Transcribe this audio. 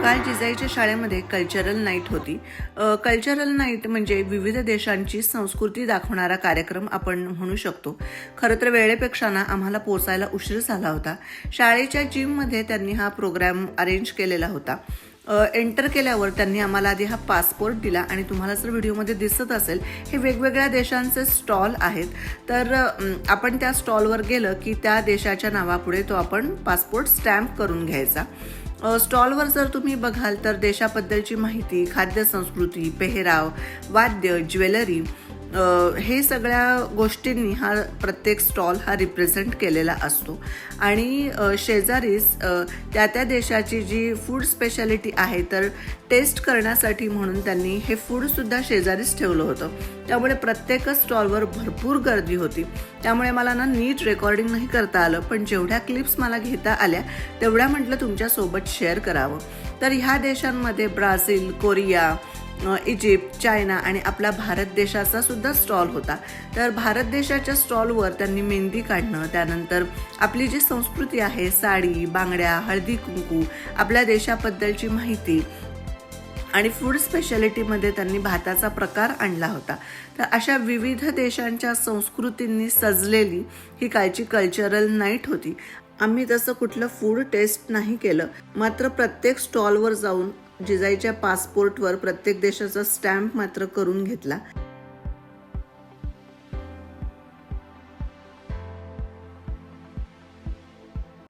काल जिजाईच्या शाळेमध्ये cultural night होती. कल्चरल नाईट म्हणजे विविध देशांची संस्कृती दाखवणारा कार्यक्रम आपण म्हणू शकतो. खरं तर वेळेपेक्षा ना आम्हाला पोचायला उशीर झाला होता. शाळेच्या जिममध्ये त्यांनी हा प्रोग्राम अरेंज केलेला होता. एंटर केल्यावर त्यांनी आम्हाला आधी हा पासपोर्ट दिला आणि तुम्हाला जर व्हिडिओमध्ये दिसत असेल हे वेगवेगळ्या देशांचे स्टॉल आहेत. तर आपण त्या स्टॉलवर गेलं की त्या देशाच्या नावापुढे तो आपण पासपोर्ट स्टॅम्प करून घ्यायचा. स्टॉलवर जर तुम्ही बघाल तर देशाबद्दलची माहिती, खाद्यसंस्कृती, पेहराव, वाद्य, ज्वेलरी हे सगळ्या गोष्टींनी हा प्रत्येक स्टॉल हा रिप्रेझेंट केलेला असतो. आणि शेजारीच त्या देशाची जी फूड स्पेशालिटी आहे तर टेस्ट करण्यासाठी म्हणून त्यांनी हे फूडसुद्धा शेजारीच ठेवलं होतं. त्यामुळे प्रत्येक स्टॉलवर भरपूर गर्दी होती. त्यामुळे मला ना नीट रेकॉर्डिंग नाही करता आलं, पण जेवढ्या क्लिप्स मला घेता आल्या तेवढ्या म्हटलं तुमच्यासोबत शेअर करावं. तर ह्या देशांमध्ये ब्राझील, कोरिया, इजिप्त, चायना आणि आपला भारत देशाचा सुद्धा स्टॉल होता. तर भारत देशाच्या स्टॉलवर त्यांनी मेहंदी काढणं, त्यानंतर आपली जी संस्कृती आहे, साडी, बांगड्या, हळदी कुंकू, आपल्या देशाबद्दलची माहिती आणि फूड स्पेशालिटीमध्ये त्यांनी भाताचा प्रकार आणला होता. तर अशा विविध देशांच्या संस्कृतींनी सजलेली ही कालची कल्चरल नाईट होती. आम्ही तसं कुठलं फूड टेस्ट नाही केलं, मात्र प्रत्येक स्टॉलवर जाऊन जिजाईच्या पासपोर्टवर प्रत्येक देशाचा स्टॅम्प मात्र करून घेतला.